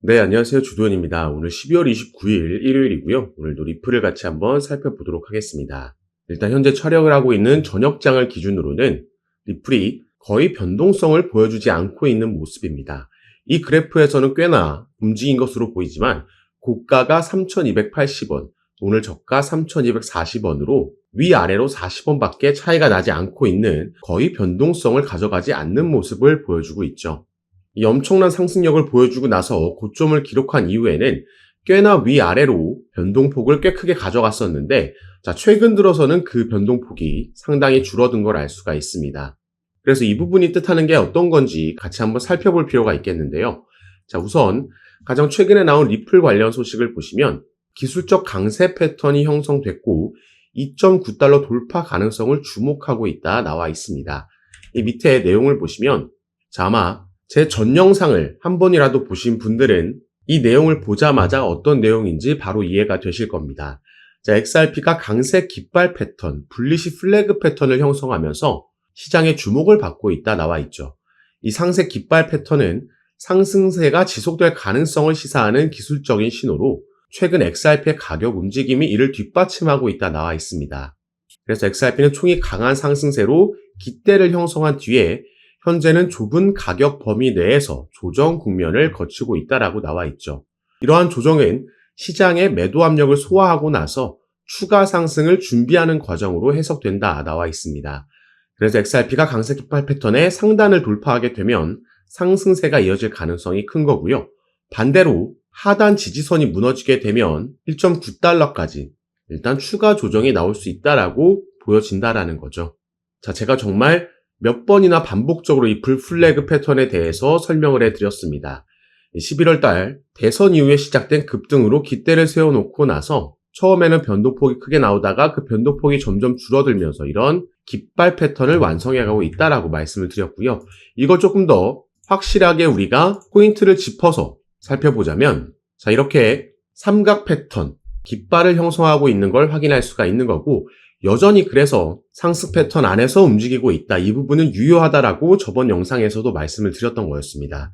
네, 안녕하세요. 주도현입니다. 오늘 12월 29일 일요일이고요. 오늘도 리플을 같이 한번 살펴보도록 하겠습니다. 일단 현재 촬영을 하고 있는 저녁장을 기준으로는 리플이 거의 변동성을 보여주지 않고 있는 모습입니다. 이 그래프에서는 꽤나 움직인 것으로 보이지만 고가가 3,280원, 오늘 저가 3,240원으로 위아래로 40원밖에 차이가 나지 않고 있는 거의 변동성을 가져가지 않는 모습을 보여주고 있죠. 이 엄청난 상승력을 보여주고 나서 고점을 기록한 이후에는 꽤나 위아래로 변동폭을 꽤 크게 가져갔었는데 최근 들어서는 그 변동폭이 상당히 줄어든 걸 알 수가 있습니다. 그래서 이 부분이 뜻하는 게 어떤 건지 같이 한번 살펴볼 필요가 있겠는데요. 우선 가장 최근에 나온 리플 관련 소식을 보시면 기술적 강세 패턴이 형성됐고 2.9달러 돌파 가능성을 주목하고 있다 나와 있습니다. 이 밑에 내용을 보시면 아마 제 전 영상을 한 번이라도 보신 분들은 이 내용을 보자마자 어떤 내용인지 바로 이해가 되실 겁니다. XRP가 강세 깃발 패턴, 불리시 플래그 패턴을 형성하면서 시장의 주목을 받고 있다 나와 있죠. 이 상세 깃발 패턴은 상승세가 지속될 가능성을 시사하는 기술적인 신호로 최근 XRP의 가격 움직임이 이를 뒷받침하고 있다 나와 있습니다. 그래서 XRP는 총히 강한 상승세로 깃대를 형성한 뒤에 현재는 좁은 가격 범위 내에서 조정 국면을 거치고 있다라고 나와 있죠. 이러한 조정은 시장의 매도 압력을 소화하고 나서 추가 상승을 준비하는 과정으로 해석된다 나와 있습니다. 그래서 XRP가 강세 깃발 패턴의 상단을 돌파하게 되면 상승세가 이어질 가능성이 큰 거고요. 반대로 하단 지지선이 무너지게 되면 1.9달러까지 일단 추가 조정이 나올 수 있다라고 보여진다라는 거죠. 제가 정말 몇 번이나 반복적으로 이 불플래그 패턴에 대해서 설명을 해드렸습니다. 11월 달 대선 이후에 시작된 급등으로 깃대를 세워놓고 나서 처음에는 변동폭이 크게 나오다가 그 변동폭이 점점 줄어들면서 이런 깃발 패턴을 완성해가고 있다라고 말씀을 드렸고요. 이걸 조금 더 확실하게 우리가 포인트를 짚어서 살펴보자면 이렇게 삼각 패턴, 깃발을 형성하고 있는 걸 확인할 수가 있는 거고 여전히 그래서 상승 패턴 안에서 움직이고 있다. 이 부분은 유효하다라고 저번 영상에서도 말씀을 드렸던 거였습니다.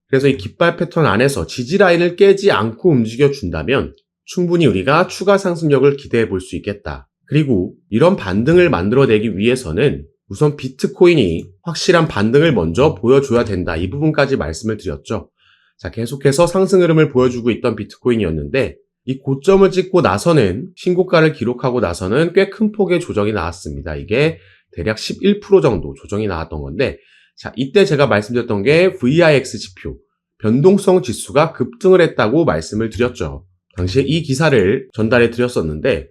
그래서 이 깃발 패턴 안에서 지지 라인을 깨지 않고 움직여준다면 충분히 우리가 추가 상승력을 기대해 볼 수 있겠다. 그리고 이런 반등을 만들어내기 위해서는 우선 비트코인이 확실한 반등을 먼저 보여줘야 된다. 이 부분까지 말씀을 드렸죠. 계속해서 상승 흐름을 보여주고 있던 비트코인이었는데 이 고점을 찍고 나서는 신고가를 기록하고 나서는 꽤 큰 폭의 조정이 나왔습니다. 이게 대략 11% 정도 조정이 나왔던 건데 이때 제가 말씀드렸던 게 VIX 지표, 변동성 지수가 급등을 했다고 말씀을 드렸죠. 당시에 이 기사를 전달해 드렸었는데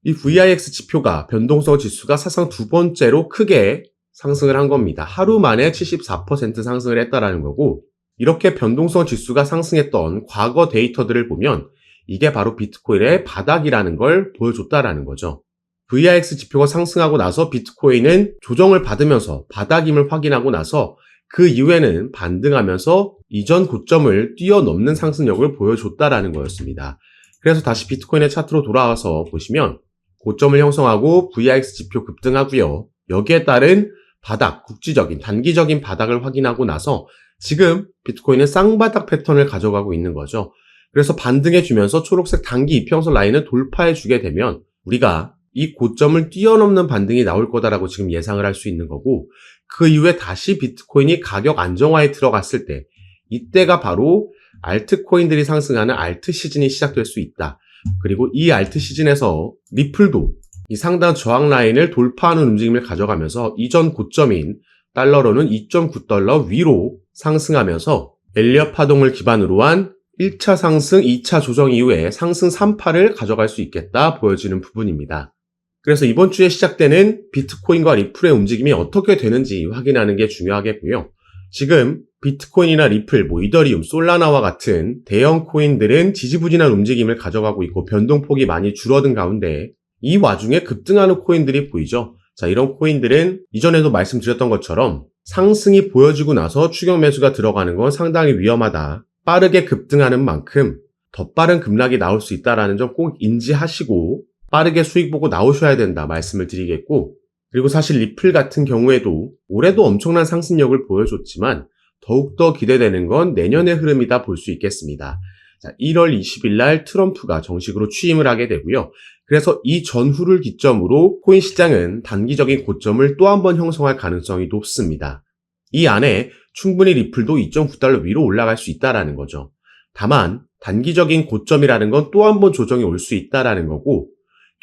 이 VIX 지표가 변동성 지수가 사상 두 번째로 크게 상승을 한 겁니다. 하루 만에 74% 상승을 했다라는 거고 이렇게 변동성 지수가 상승했던 과거 데이터들을 보면 이게 바로 비트코인의 바닥이라는 걸 보여줬다라는 거죠. VIX 지표가 상승하고 나서 비트코인은 조정을 받으면서 바닥임을 확인하고 나서 그 이후에는 반등하면서 이전 고점을 뛰어넘는 상승력을 보여줬다라는 거였습니다. 그래서 다시 비트코인의 차트로 돌아와서 보시면 고점을 형성하고 VIX 지표 급등하고요. 여기에 따른 바닥, 국지적인, 단기적인 바닥을 확인하고 나서 지금 비트코인은 쌍바닥 패턴을 가져가고 있는 거죠. 그래서 반등해주면서 초록색 단기 이평선 라인을 돌파해주게 되면 우리가 이 고점을 뛰어넘는 반등이 나올 거다라고 지금 예상을 할 수 있는 거고 그 이후에 다시 비트코인이 가격 안정화에 들어갔을 때 이때가 바로 알트코인들이 상승하는 알트 시즌이 시작될 수 있다. 그리고 이 알트 시즌에서 리플도 이 상단 저항 라인을 돌파하는 움직임을 가져가면서 이전 고점인 달러로는 2.9달러 위로 상승하면서 엘리엇 파동을 기반으로 한 1차 상승, 2차 조정 이후에 상승 3파를 가져갈 수 있겠다 보여지는 부분입니다. 그래서 이번 주에 시작되는 비트코인과 리플의 움직임이 어떻게 되는지 확인하는 게 중요하겠고요. 지금 비트코인이나 리플, 이더리움, 솔라나와 같은 대형 코인들은 지지부진한 움직임을 가져가고 있고 변동폭이 많이 줄어든 가운데 이 와중에 급등하는 코인들이 보이죠. 이런 코인들은 이전에도 말씀드렸던 것처럼 상승이 보여지고 나서 추격 매수가 들어가는 건 상당히 위험하다. 빠르게 급등하는 만큼 더 빠른 급락이 나올 수 있다는 점 꼭 인지하시고 빠르게 수익 보고 나오셔야 된다 말씀을 드리겠고 그리고 사실 리플 같은 경우에도 올해도 엄청난 상승력을 보여줬지만 더욱더 기대되는 건 내년의 흐름이다 볼 수 있겠습니다. 자, 1월 20일 날 트럼프가 정식으로 취임을 하게 되고요. 그래서 이 전후를 기점으로 코인 시장은 단기적인 고점을 또 한 번 형성할 가능성이 높습니다. 이 안에 충분히 리플도 2.9달러 위로 올라갈 수 있다라는 거죠. 다만 단기적인 고점이라는 건 또 한 번 조정이 올 수 있다라는 거고,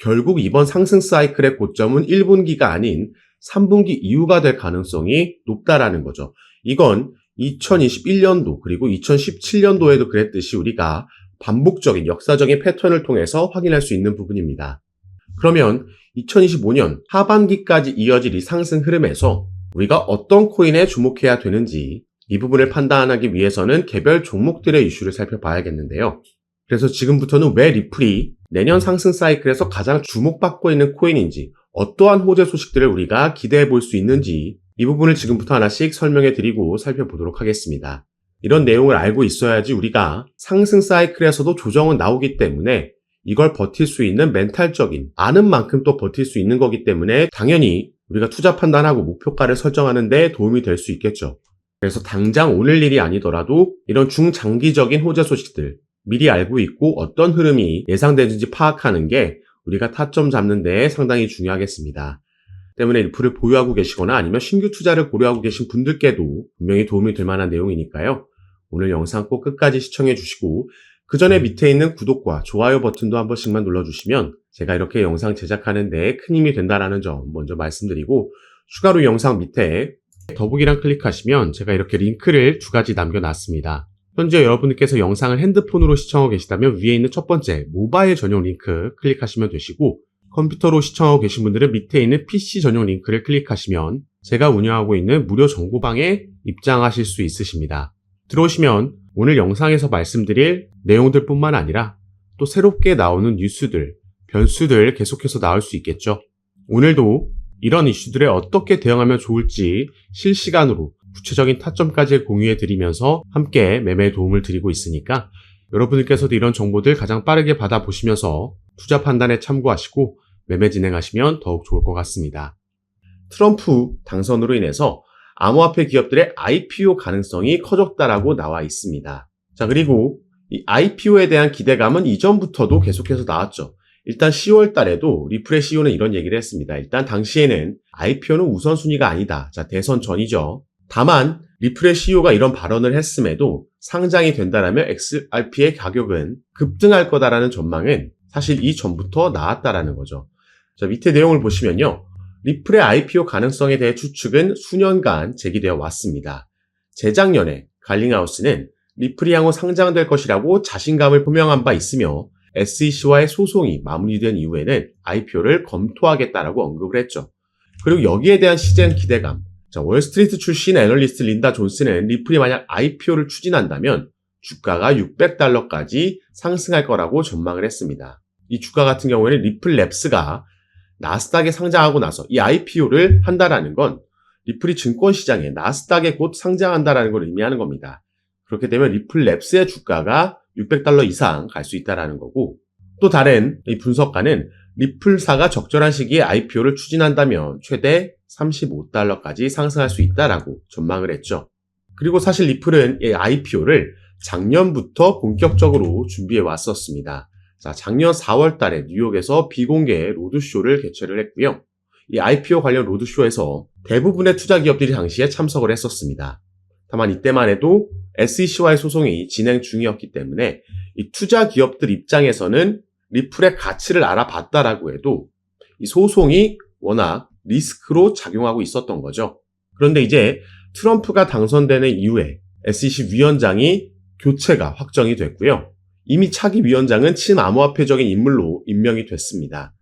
결국 이번 상승 사이클의 고점은 1분기가 아닌 3분기 이후가 될 가능성이 높다라는 거죠. 이건 2021년도 그리고 2017년도에도 그랬듯이 우리가 반복적인 역사적인 패턴을 통해서 확인할 수 있는 부분입니다. 그러면 2025년 하반기까지 이어질 이 상승 흐름에서 우리가 어떤 코인에 주목해야 되는지, 이 부분을 판단하기 위해서는 개별 종목들의 이슈를 살펴봐야겠는데요. 그래서 지금부터는 왜 리플이 내년 상승 사이클에서 가장 주목받고 있는 코인인지, 어떠한 호재 소식들을 우리가 기대해 볼 수 있는지, 이 부분을 지금부터 하나씩 설명해 드리고 살펴보도록 하겠습니다. 이런 내용을 알고 있어야지 우리가 상승 사이클에서도 조정은 나오기 때문에 이걸 버틸 수 있는 멘탈적인, 아는 만큼 또 버틸 수 있는 거기 때문에 당연히 우리가 투자 판단하고 목표가를 설정하는 데 도움이 될 수 있겠죠. 그래서 당장 오늘 일이 아니더라도 이런 중장기적인 호재 소식들 미리 알고 있고 어떤 흐름이 예상되는지 파악하는 게 우리가 타점 잡는 데 상당히 중요하겠습니다. 때문에 리플을 보유하고 계시거나 아니면 신규 투자를 고려하고 계신 분들께도 분명히 도움이 될 만한 내용이니까요. 오늘 영상 꼭 끝까지 시청해 주시고 그 전에 밑에 있는 구독과 좋아요 버튼도 한 번씩만 눌러주시면 제가 이렇게 영상 제작하는 데 큰 힘이 된다는 점 먼저 말씀드리고, 추가로 영상 밑에 더보기란 클릭하시면 제가 이렇게 링크를 2가지 남겨놨습니다. 현재 여러분께서 영상을 핸드폰으로 시청하고 계시다면 위에 있는 첫 번째 모바일 전용 링크 클릭하시면 되시고, 컴퓨터로 시청하고 계신 분들은 밑에 있는 PC 전용 링크를 클릭하시면 제가 운영하고 있는 무료 정보방에 입장하실 수 있으십니다. 들어오시면 오늘 영상에서 말씀드릴 내용들 뿐만 아니라 또 새롭게 나오는 뉴스들, 변수들 계속해서 나올 수 있겠죠. 오늘도 이런 이슈들에 어떻게 대응하면 좋을지 실시간으로 구체적인 타점까지 공유해 드리면서 함께 매매에 도움을 드리고 있으니까 여러분들께서도 이런 정보들 가장 빠르게 받아보시면서 투자 판단에 참고하시고 매매 진행하시면 더욱 좋을 것 같습니다. 트럼프 당선으로 인해서 암호화폐 기업들의 IPO 가능성이 커졌다라고 나와 있습니다. 자, 그리고 이 IPO에 대한 기대감은 이전부터도 계속해서 나왔죠. 일단 10월 달에도 리플의 CEO는 이런 얘기를 했습니다. 일단 당시에는 IPO는 우선순위가 아니다. 자, 대선 전이죠. 다만 리플의 CEO가 이런 발언을 했음에도 상장이 된다라면 XRP의 가격은 급등할 거다라는 전망은 사실 이전부터 나왔다라는 거죠. 자, 밑에 내용을 보시면요. 리플의 IPO 가능성에 대해 추측은 수년간 제기되어 왔습니다. 재작년에 갈링하우스는 리플이 향후 상장될 것이라고 자신감을 표명한 바 있으며 SEC와의 소송이 마무리된 이후에는 IPO를 검토하겠다라고 언급을 했죠. 그리고 여기에 대한 시장 기대감. 자, 월스트리트 출신 애널리스트 린다 존스는 리플이 만약 IPO를 추진한다면 주가가 $600까지 상승할 거라고 전망을 했습니다. 이 주가 같은 경우에는 리플랩스가 나스닥에 상장하고 나서 이 IPO를 한다라는 건 리플이 증권시장에 나스닥에 곧 상장한다라는 걸 의미하는 겁니다. 그렇게 되면 리플랩스의 주가가 $600 이상 갈 수 있다라는 거고, 또 다른 이 분석가는 리플사가 적절한 시기에 IPO를 추진한다면 최대 $35까지 상승할 수 있다라고 전망을 했죠. 그리고 사실 리플은 이 IPO를 작년부터 본격적으로 준비해 왔었습니다. 자, 작년 4월 달에 뉴욕에서 비공개 로드쇼를 개최를 했고요. 이 IPO 관련 로드쇼에서 대부분의 투자 기업들이 당시에 참석을 했었습니다. 다만 이때만 해도 SEC와의 소송이 진행 중이었기 때문에 이 투자 기업들 입장에서는 리플의 가치를 알아봤다라고 해도 이 소송이 워낙 리스크로 작용하고 있었던 거죠. 그런데 이제 트럼프가 당선되는 이후에 SEC 위원장이 교체가 확정이 됐고요. 이미 차기 위원장은 친암호화폐적인 인물로 임명이 됐습니다.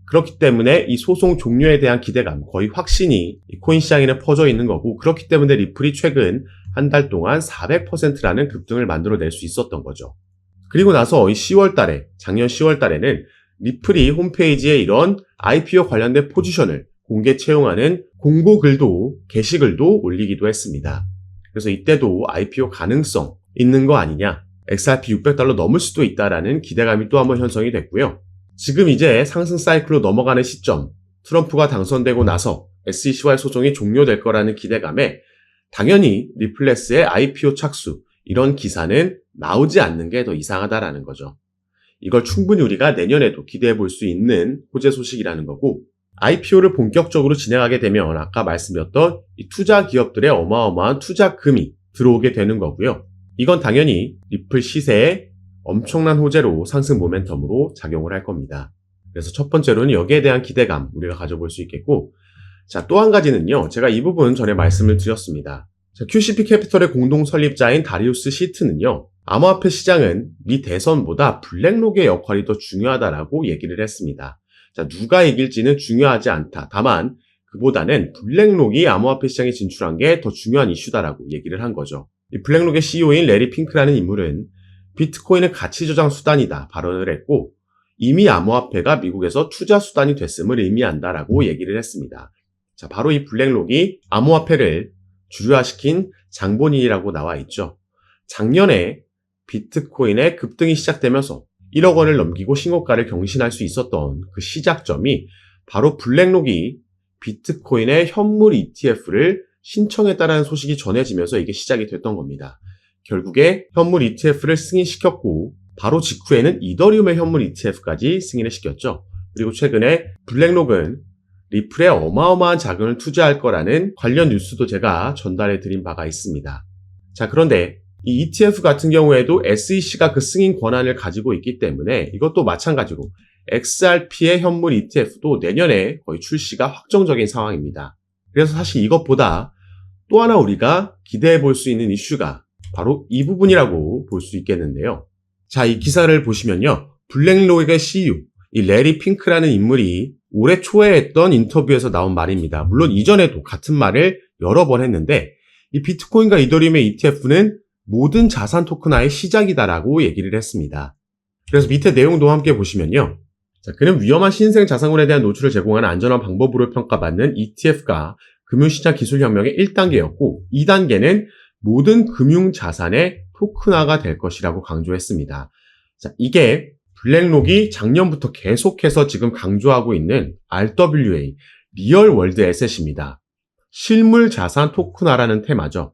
그렇기 때문에 이 소송 종료에 대한 기대감, 거의 확신이 이 코인 시장에는 퍼져 있는 거고, 그렇기 때문에 리플이 최근 한 달 동안 400%라는 급등을 만들어낼 수 있었던 거죠. 그리고 나서 이 10월 달에, 작년 10월 달에는 리플이 홈페이지에 이런 IPO 관련된 포지션을 공개 채용하는 공고글도, 게시글도 올리기도 했습니다. 그래서 이때도 IPO 가능성 있는 거 아니냐, XRP $600 넘을 수도 있다라는 기대감이 또 한번 형성이 됐고요. 지금 이제 상승 사이클로 넘어가는 시점, 트럼프가 당선되고 나서 SEC와의 소송이 종료될 거라는 기대감에 당연히 리플레스의 IPO 착수, 이런 기사는 나오지 않는 게 더 이상하다라는 거죠. 이걸 충분히 우리가 내년에도 기대해 볼 수 있는 호재 소식이라는 거고, IPO를 본격적으로 진행하게 되면 아까 말씀드렸던 이 투자 기업들의 어마어마한 투자금이 들어오게 되는 거고요. 이건 당연히 리플 시세에 엄청난 호재로 상승 모멘텀으로 작용을 할 겁니다. 그래서 첫 번째로는 여기에 대한 기대감 우리가 가져볼 수 있겠고, 자, 또 한 가지는요. 제가 이 부분 전에 말씀을 드렸습니다. 자, QCP 캐피털의 공동 설립자인 다리우스 시트는요. 암호화폐 시장은 미 대선보다 블랙록의 역할이 더 중요하다라고 얘기를 했습니다. 자, 누가 이길지는 중요하지 않다. 다만 그보다는 블랙록이 암호화폐 시장에 진출한 게 더 중요한 이슈다라고 얘기를 한 거죠. 이 블랙록의 CEO인 레리 핑크라는 인물은 비트코인은 가치 저장 수단이다 발언을 했고, 이미 암호화폐가 미국에서 투자 수단이 됐음을 의미한다라고 얘기를 했습니다. 자, 바로 이 블랙록이 암호화폐를 주류화시킨 장본인이라고 나와 있죠. 작년에 비트코인의 급등이 시작되면서 1억 원을 넘기고 신고가를 경신할 수 있었던 그 시작점이 바로 블랙록이 비트코인의 현물 ETF를 신청했다라는 소식이 전해지면서 이게 시작이 됐던 겁니다. 결국에 현물 ETF를 승인시켰고, 바로 직후에는 이더리움의 현물 ETF까지 승인을 시켰죠. 그리고 최근에 블랙록은 리플에 어마어마한 자금을 투자할 거라는 관련 뉴스도 제가 전달해 드린 바가 있습니다. 자, 그런데 이 ETF 같은 경우에도 SEC가 그 승인 권한을 가지고 있기 때문에 이것도 마찬가지로 XRP의 현물 ETF도 내년에 거의 출시가 확정적인 상황입니다. 그래서 사실 이것보다 또 하나 우리가 기대해 볼 수 있는 이슈가 바로 이 부분이라고 볼 수 있겠는데요. 자, 이 기사를 보시면요. 블랙록의 CEO, 이 레리 핑크라는 인물이 올해 초에 했던 인터뷰에서 나온 말입니다. 물론 이전에도 같은 말을 여러 번 했는데, 이 비트코인과 이더리움의 ETF는 모든 자산 토큰화의 시작이다라고 얘기를 했습니다. 그래서 밑에 내용도 함께 보시면요. 자, 그는 위험한 신생 자산군에 대한 노출을 제공하는 안전한 방법으로 평가받는 ETF가 금융시장 기술혁명의 1단계였고, 2단계는 모든 금융자산의 토큰화가 될 것이라고 강조했습니다. 자, 이게 블랙록이 작년부터 계속해서 지금 강조하고 있는 RWA, 리얼 월드 에셋입니다. 실물 자산 토큰화라는 테마죠.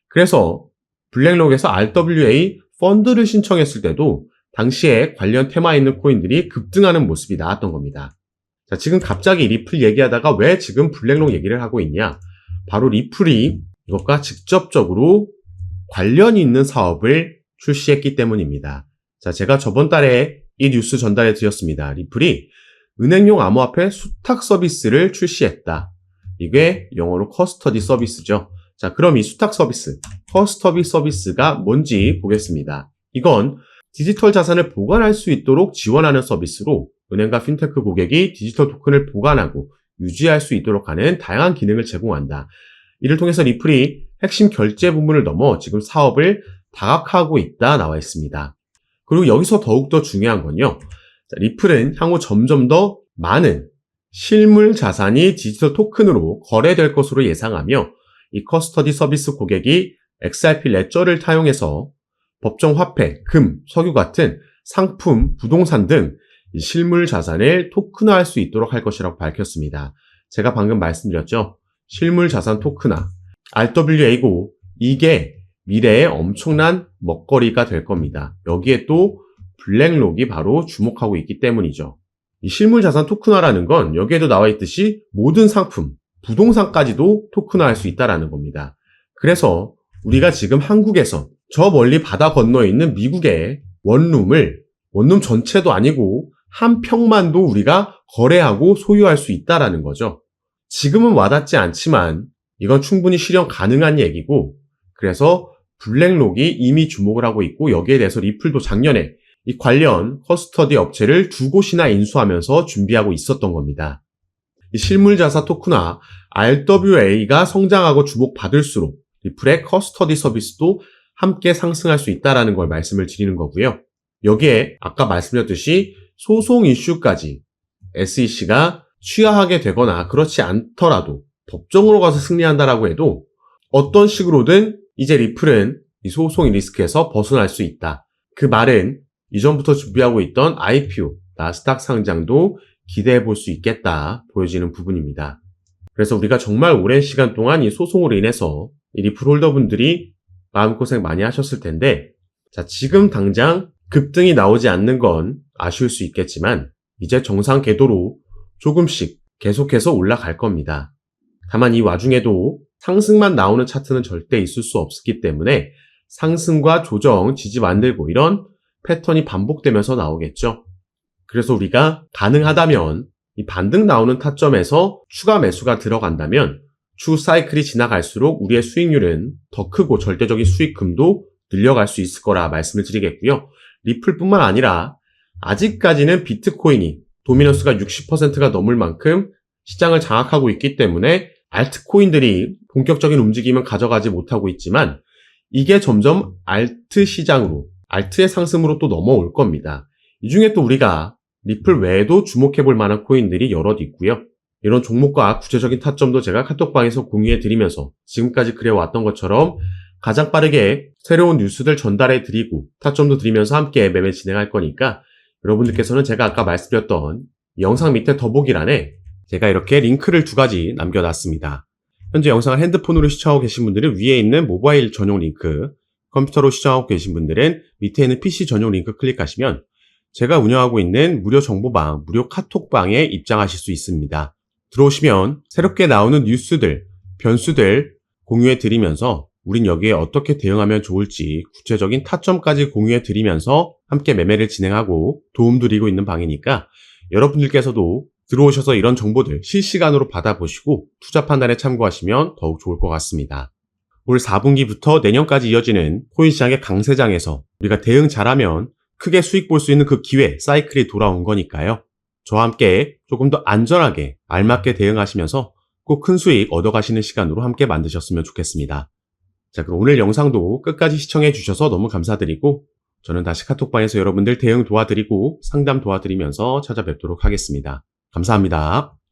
그래서 블랙록에서 RWA 펀드를 신청했을 때도 당시에 관련 테마에 있는 코인들이 급등하는 모습이 나왔던 겁니다. 자, 지금 갑자기 리플 얘기하다가 왜 지금 블랙록 얘기를 하고 있냐? 바로 리플이 이것과 직접적으로 관련이 있는 사업을 출시했기 때문입니다. 자, 제가 저번 달에 이 뉴스 전달해 드렸습니다. 리플이 은행용 암호화폐 수탁 서비스를 출시했다. 이게 영어로 커스터디 서비스죠. 자, 그럼 이 수탁 서비스, 커스터디 서비스가 뭔지 보겠습니다. 이건 디지털 자산을 보관할 수 있도록 지원하는 서비스로 은행과 핀테크 고객이 디지털 토큰을 보관하고 유지할 수 있도록 하는 다양한 기능을 제공한다. 이를 통해서 리플이 핵심 결제 부분을 넘어 지금 사업을 다각화하고 있다 나와 있습니다. 그리고 여기서 더욱더 중요한 건요. 자, 리플은 향후 점점 더 많은 실물 자산이 디지털 토큰으로 거래될 것으로 예상하며, 이 커스터디 서비스 고객이 XRP 레저를 타용해서 법정 화폐, 금, 석유 같은 상품, 부동산 등 실물 자산을 토큰화할 수 있도록 할 것이라고 밝혔습니다. 제가 방금 말씀드렸죠. 실물 자산 토큰화, RWA고 이게 미래의 엄청난 먹거리가 될 겁니다. 여기에 또 블랙록이 바로 주목하고 있기 때문이죠. 이 실물 자산 토큰화라는 건 여기에도 나와 있듯이 모든 상품, 부동산까지도 토큰화할 수 있다는 겁니다. 그래서 우리가 지금 한국에서 저 멀리 바다 건너에 있는 미국의 원룸 전체도 아니고 한 평만도 우리가 거래하고 소유할 수 있다는 거죠. 지금은 와닿지 않지만 이건 충분히 실현 가능한 얘기고, 그래서 블랙록이 이미 주목을 하고 있고, 여기에 대해서 리플도 작년에 이 관련 커스터디 업체를 2곳이나 인수하면서 준비하고 있었던 겁니다. 이 실물자산 토큰화 RWA가 성장하고 주목받을수록 리플의 커스터디 서비스도 함께 상승할 수 있다는 걸 말씀을 드리는 거고요. 여기에 아까 말씀드렸듯이 소송 이슈까지 SEC가 취하하게 되거나 그렇지 않더라도 법정으로 가서 승리한다라고 해도 어떤 식으로든 이제 리플은 이 소송의 리스크에서 벗어날 수 있다. 그 말은 이전부터 준비하고 있던 IPO, 나스닥 상장도 기대해 볼 수 있겠다 보여지는 부분입니다. 그래서 우리가 정말 오랜 시간 동안 이 소송으로 인해서 이 리플 홀더분들이 마음고생 많이 하셨을 텐데, 자, 지금 당장 급등이 나오지 않는 건 아쉬울 수 있겠지만 이제 정상 궤도로 조금씩 계속해서 올라갈 겁니다. 다만 이 와중에도 상승만 나오는 차트는 절대 있을 수 없기 때문에 상승과 조정, 지지 만들고 이런 패턴이 반복되면서 나오겠죠. 그래서 우리가 가능하다면 이 반등 나오는 타점에서 추가 매수가 들어간다면 추후 사이클이 지나갈수록 우리의 수익률은 더 크고 절대적인 수익금도 늘려갈 수 있을 거라 말씀을 드리겠고요. 리플뿐만 아니라 아직까지는 비트코인이 도미넌스가 60%가 넘을 만큼 시장을 장악하고 있기 때문에 알트코인들이 본격적인 움직임은 가져가지 못하고 있지만 이게 점점 알트 시장으로, 알트의 상승으로 또 넘어올 겁니다. 이 중에 또 우리가 리플 외에도 주목해 볼 만한 코인들이 여럿 있고요. 이런 종목과 구체적인 타점도 제가 카톡방에서 공유해 드리면서 지금까지 그래왔던 것처럼 가장 빠르게 새로운 뉴스들 전달해 드리고 타점도 드리면서 함께 매매 진행할 거니까 여러분들께서는 제가 아까 말씀드렸던 영상 밑에 더보기란에 제가 이렇게 링크를 2가지 남겨놨습니다. 현재 영상을 핸드폰으로 시청하고 계신 분들은 위에 있는 모바일 전용 링크, 컴퓨터로 시청하고 계신 분들은 밑에 있는 PC 전용 링크 클릭하시면 제가 운영하고 있는 무료 정보방, 무료 카톡방에 입장하실 수 있습니다. 들어오시면 새롭게 나오는 뉴스들, 변수들 공유해 드리면서 우린 여기에 어떻게 대응하면 좋을지 구체적인 타점까지 공유해 드리면서 함께 매매를 진행하고 도움 드리고 있는 방이니까 여러분들께서도 들어오셔서 이런 정보들 실시간으로 받아보시고 투자 판단에 참고하시면 더욱 좋을 것 같습니다. 올 4분기부터 내년까지 이어지는 코인 시장의 강세장에서 우리가 대응 잘하면 크게 수익 볼 수 있는 그 기회, 사이클이 돌아온 거니까요. 저와 함께 조금 더 안전하게 알맞게 대응하시면서 꼭 큰 수익 얻어가시는 시간으로 함께 만드셨으면 좋겠습니다. 자, 그럼 오늘 영상도 끝까지 시청해 주셔서 너무 감사드리고 저는 다시 카톡방에서 여러분들 대응 도와드리고 상담 도와드리면서 찾아뵙도록 하겠습니다. 감사합니다.